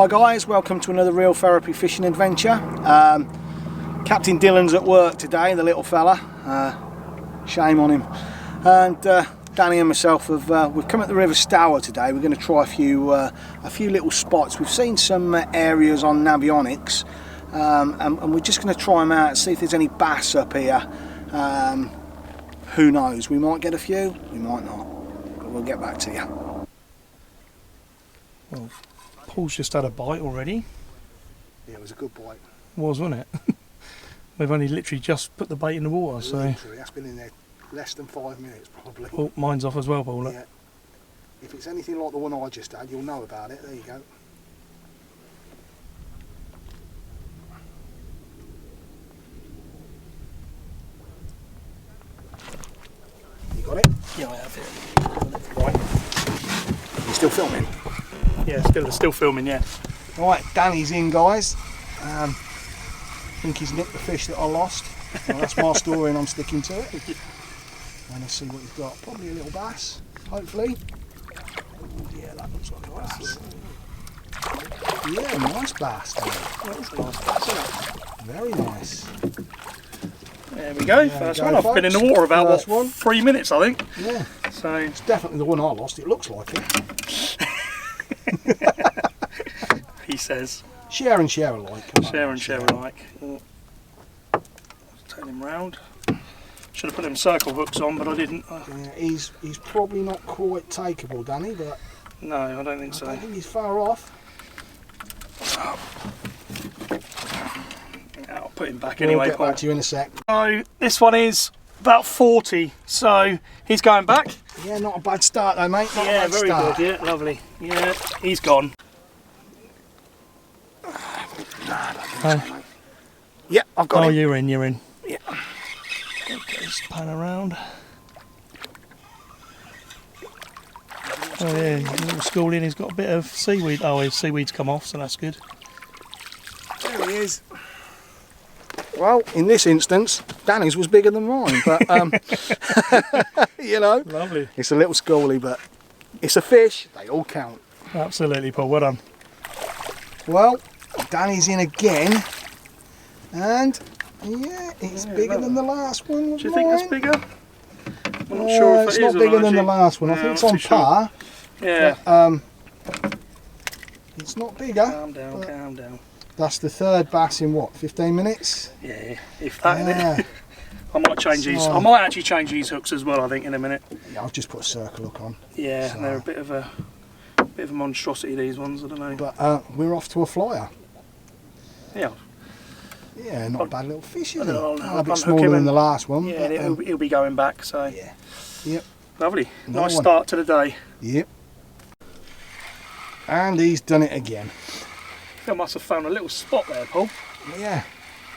Hi guys, welcome to another Reel Therapy fishing adventure. Captain Dylan's at work today, the little fella. Shame on him. And Danny and myself we've come at the River Stour today. We're going to try a few little spots. We've seen some areas on Navionics, and we're just going to try them out, see if there's any bass up here. Who knows? We might get a few, we might not. But we'll get back to you. Well, Paul's just had a bite already. Yeah, it was a good bite. Wasn't it? We've only literally just put the bait in the water, so... Literally, that's been in there less than 5 minutes probably. Oh, mine's off as well, Paul. Yeah. If it's anything like the one I just had, you'll know about it. There you go. You got it? Yeah, I have it. Right. You still filming? Yeah, still filming, yeah. Right, Danny's in, guys. I think he's nicked the fish that I lost. Well, that's my story and I'm sticking to it. And let's see what he's got. Probably a little bass, hopefully. Yeah, that looks like a bass. Yeah, nice bass. That's a nice bass, isn't it? Very nice. There we go, first one. I've been in the water about, what, 3 minutes, I think. Yeah. So it's definitely the one I lost. It looks like it. He says. Share and share alike. Share and share alike. Turn him round. Should have put them circle hooks on, but I didn't. Yeah, he's probably not quite takeable, Danny, but no, I don't think so. I don't think he's far off. Yeah, I'll put him back anyway. We'll get back to you in a sec. So this one is about 40, so he's going back. Yeah, not a bad start though, mate. Not yeah, a bad very start. good. Yeah, lovely. Yeah, he's gone. Yeah, I've got it. Oh, him. you're in. Yeah. Okay, just pan around. Oh yeah, little schooling. He's got a bit of seaweed. Oh, his seaweed's come off, so that's good. There he is. Well, in this instance, Danny's was bigger than mine, but you know, Lovely. It's a little schoolie, but it's a fish. They all count. Absolutely, Paul. Well done. Well, Danny's in again, and yeah, it's bigger than the last one. Do you think it's bigger? I'm not sure if it's not bigger than the last one. I think it's on par. Yeah. But, it's not bigger. Calm down. That's the third bass in what, 15 minutes? Yeah, if that. Yeah. I might change these. I might actually change these hooks as well. I think in a minute. Yeah, I've just put a circle hook on. Yeah, so. they're a bit of a monstrosity. These ones, I don't know. But we're off to a flyer. Yeah. Yeah, not a bad little fish, is it? I'll A bit smaller than the last one. Yeah, but, he'll be going back. So. Yeah. Yep. Lovely. Nice start to the day. Yep. And he's done it again. I must have found a little spot there, Paul. Yeah.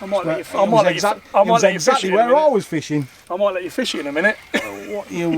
I might let you exactly where I was fishing. I might let you fish it in a minute. What you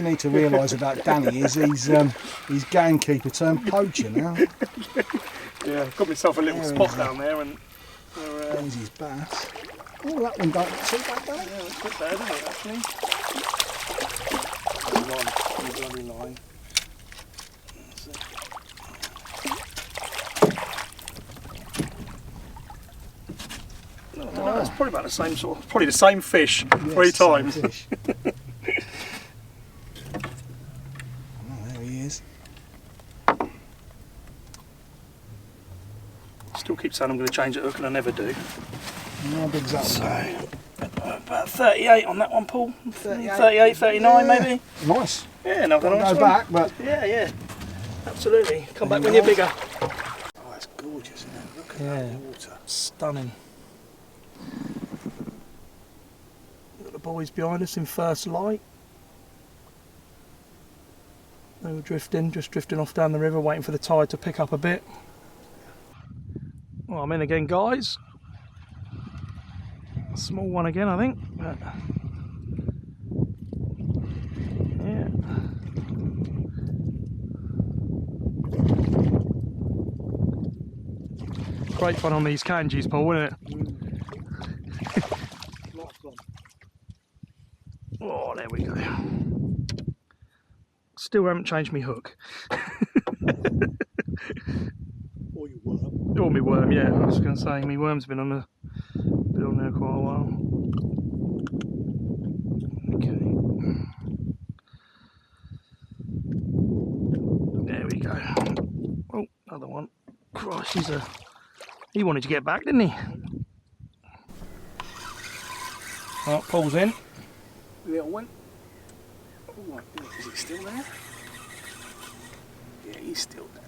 need to realise about Danny is he's gamekeeper turned poacher now. Yeah, I've got myself a little spot down there, and there's his bass. Oh, that one don't see that, Danny. Yeah, it's good there, isn't it? Actually. Bloody line. No, it's probably about the same sort. Probably the same fish 3 times. Fish. Oh, there he is. Still keep saying I'm going to change the hook, and I never do. How big's that? So, about 38 on that one, Paul. 38, 39 maybe. Nice. Yeah, another nice one. Go back, but yeah, absolutely. Come back when you're bigger. Oh, it's gorgeous, isn't it? Look at that water. Stunning. Got the boys behind us in first light. They were just drifting off down the river, waiting for the tide to pick up a bit. Well, I'm in again, guys. A small one again, I think. But yeah. Great fun on these kanjis, Paul, isn't it? Oh, there we go. Still haven't changed my hook. Or your worm. Or my worm, yeah. I was going to say, my worm's been on there quite a while. Okay. There we go. Oh, another one. Christ, he wanted to get back, didn't he? Right, Paul's in. Little one. Oh my goodness, is it still there? Yeah, he's still there.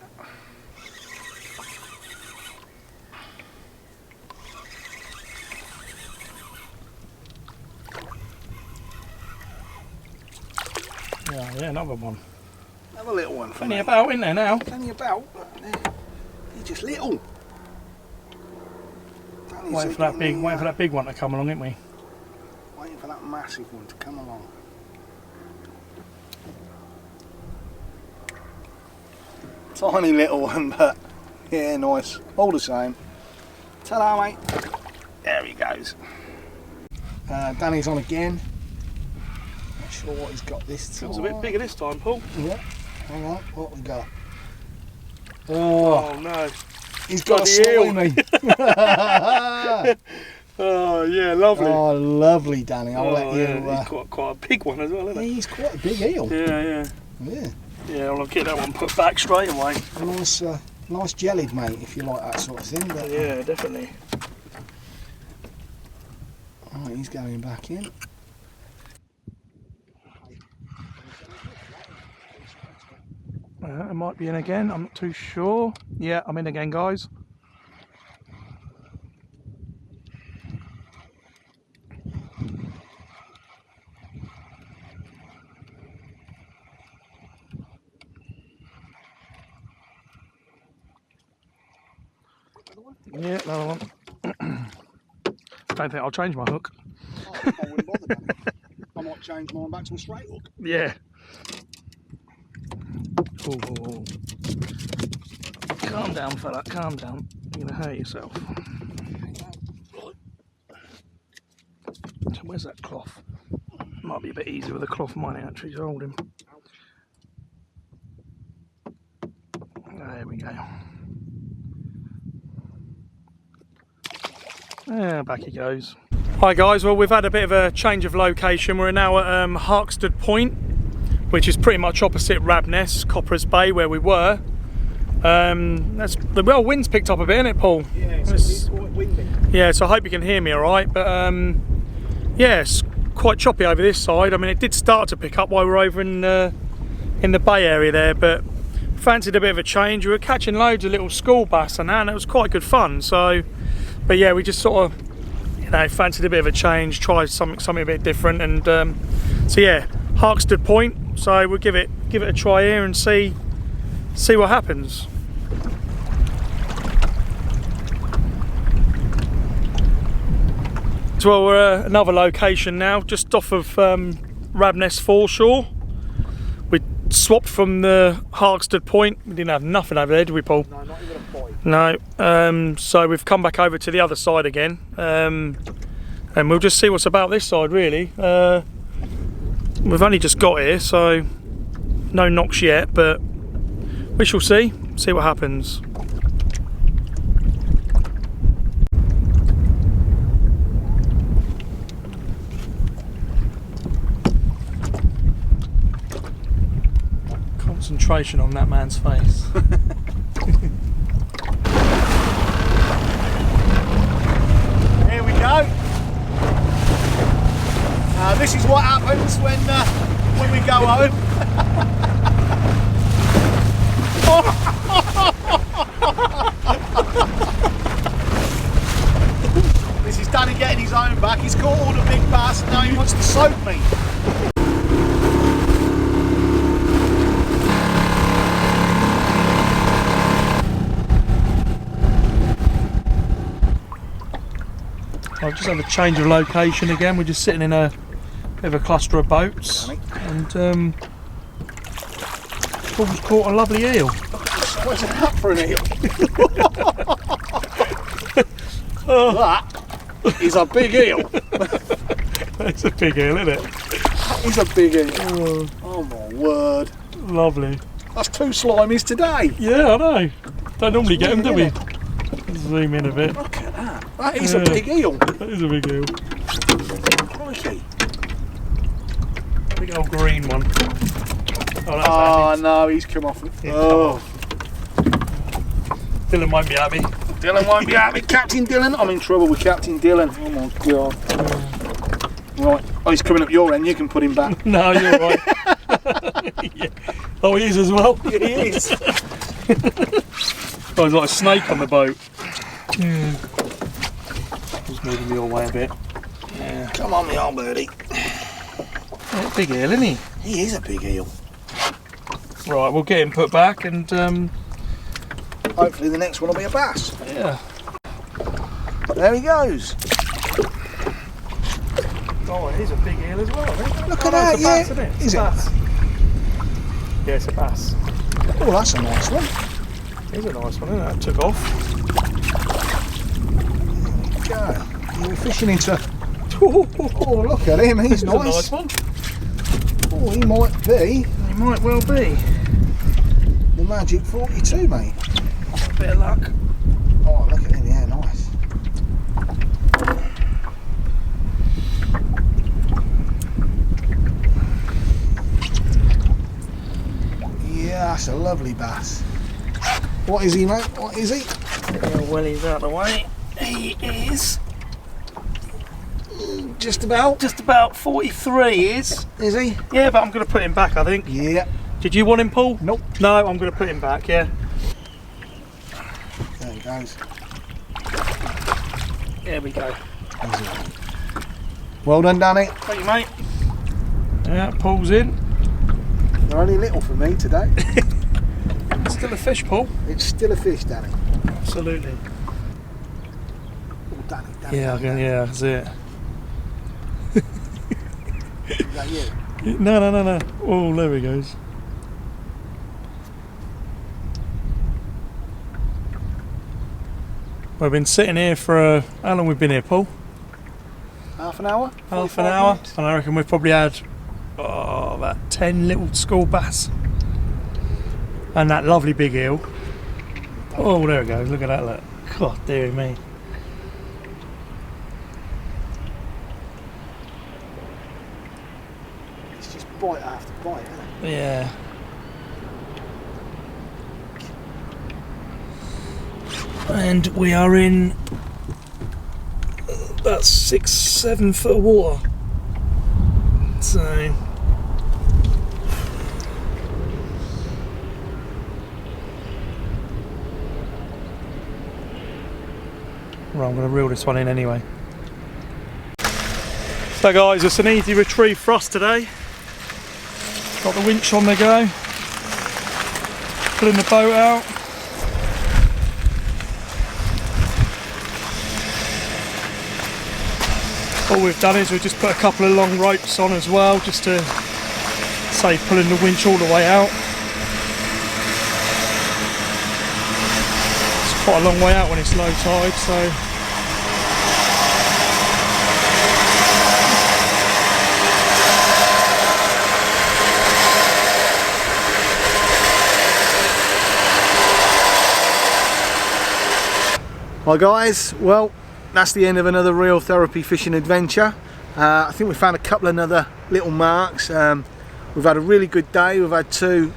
Yeah, another one. Another little one. Plenty about, isn't there now? Plenty about, but he's just little. Waiting for that big one to come along, ain't we? Waiting for that massive one to come along. Tiny little one, but yeah, nice. All the same. Ta-da, mate. There he goes. Danny's on again. Not sure what he's got this time. It's a bit bigger this time, Paul. Yeah. Hang on, what we got? Oh no. He's got a slimy. Oh yeah, lovely. Oh, lovely, Danny. I'll let you. He's quite a big one as well, isn't he? He's quite a big eel. Yeah. Yeah, I'll get that one put back straight away. Nice jellied, mate, if you like that sort of thing. But, yeah, definitely. Right, he's going back in. It might be in again, I'm not too sure. Yeah, I'm in again, guys. Yeah, another one. Don't think I'll change my hook. Oh, I wouldn't bother, Danny. I might change mine back to a straight hook. Yeah. Ooh. Calm down, fella, calm down. You're going to hurt yourself. So where's that cloth? Might be a bit easier with a cloth mining actually to hold him. There we go. Back he goes. Hi guys, well we've had a bit of a change of location. We're now at Harkstead Point, which is pretty much opposite Rabness, Copper's Bay, where we were. The wind's picked up a bit, isn't it, Paul? Yeah, it's quite windy. Yeah, so I hope you can hear me all right. But yeah, it's quite choppy over this side. I mean, it did start to pick up while we were over in the bay area there, but fancied a bit of a change. We were catching loads of little school bass and that, and it was quite good fun. So, but yeah, we just sort of, fancied a bit of a change, tried something a bit different, and so yeah, Harkstead Point. So we'll give it a try here and see what happens. So well, we're at another location now, just off of Rabness foreshore. We swapped from the Harkstead Point. We didn't have nothing over there, did we, Paul? No, not even a point. No. So we've come back over to the other side again, and we'll just see what's about this side, really. We've only just got here, so no knocks yet, but we shall see what happens. Concentration on that man's face. Here we go. This is what happens when we go home. This is Danny getting his own back. He's caught all the big bass and now he wants to soak me. I've just had a change of location again. We're just sitting in a bit of a cluster of boats, and Paul's caught a lovely eel. What's that for an eel? That is a big eel. It's a big eel, isn't it? That is a big eel. Oh my word. Lovely. That's 2 slimies today. Yeah, I know. Don't normally get them, do we? Zoom in a bit. Look at that. That is a big eel. That is a big eel. Crikey. Big old green one. Oh, no, he's come off. Oh. Dylan won't be happy. Dylan won't be happy. Captain Dylan. I'm in trouble with Captain Dylan. Oh my God. Right. Oh, he's coming up your end. You can put him back. No, you're right. Yeah. Oh, he is as well. He is. Oh, he's like a snake on the boat. Yeah. He's moving the other way a bit. Yeah. Come on, me old birdie. Yeah, big eel, isn't he? He is a big eel. Right, we'll get him put back and hopefully the next one will be a bass. yeah. There he goes. Oh, it is a big eel as well. Look at that, yeah. Bass, isn't it? Is it? Bass. Yeah, it's a bass. Oh, that's a nice one. It's a nice one, isn't it? That took off. There we go. You're fishing into... Oh, look at him, he's nice. A nice one. Oh, he might be He might well be. the magic 42, mate. A bit of luck. Oh, look at him, yeah, nice. Yeah, that's a lovely bass. What is he, mate? What is he? Yeah, well, he's out of the way. He is Just about. just about 43, he is. Is he? Yeah, but I'm going to put him back, I think. Yeah. Did you want him, Paul? Nope. No, I'm going to put him back, yeah. There he goes. There we go. Well done, Danny. Thank you, mate. Yeah, Paul's in. They're only little for me today. Still a fish, Paul. It's still a fish, Danny. Absolutely. Oh, Danny, Danny. Yeah, yeah, that's it. Is that you? No. Oh, there he goes. We've been sitting here for how long we've been here, Paul? Half an hour? Half an 45 hour. minutes? And I reckon we've probably had about 10 little school bass. And that lovely big eel. Oh, there it goes. Look at that, look. God, dear me. It's just bite after bite, isn't it? Yeah. And we are in about 6-7 foot of water. So right, I'm going to reel this one in anyway. So guys, it's an easy retrieve for us today. Got the winch on the go. Pulling the boat out. All we've done is we've just put a couple of long ropes on as well, just to save pulling the winch all the way out. It's quite a long way out when it's low tide, so. Hi guys, well that's the end of another Reel Therapy fishing adventure. I think we found a couple of other little marks. We've had a really good day. We've had 2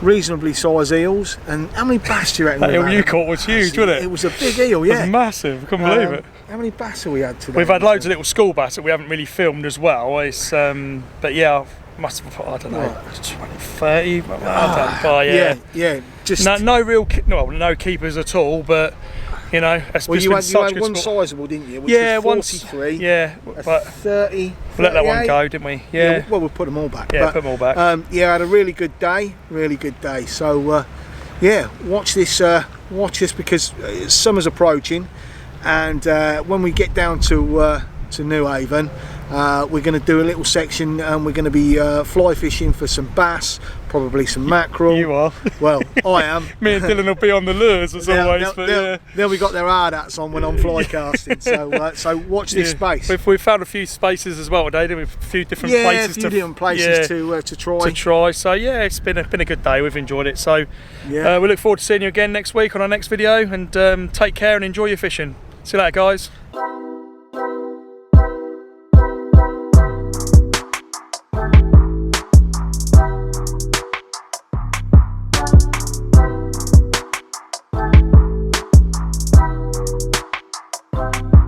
reasonably sized eels. And how many bass do you reckon? That eel we've you had? caught was huge, wasn't it? It was a big eel, It yeah. was massive, I couldn't believe it. How many bass have we had today? We've had loads of little school bass that we haven't really filmed as well. It's but yeah, must have, I don't know, 20, 30, I don't know, yeah. Yeah, just... No real, no keepers at all, but you know, it's Well, just you been had such good one sport. sizeable, didn't you? Which Yeah, was 43. Yeah, but 30. we let that one 38. go, didn't we? Yeah. Well, we'll put them all back. Yeah, but, put them all back. Yeah, I had a really good day. So, yeah, watch this because summer's approaching, and when we get down to New Haven, We're going to do a little section and we're going to be fly fishing for some bass, probably some mackerel. You are. Well, I am. Me and Dylan will be on the lures as always. They'll be got their hard hats on when I'm fly casting, so watch this space. We've found a few spaces as well today, didn't we? A few different places, to try. So yeah, it's been a good day. We've enjoyed it. So we look forward to seeing you again next week on our next video, and take care and enjoy your fishing. See you later, guys.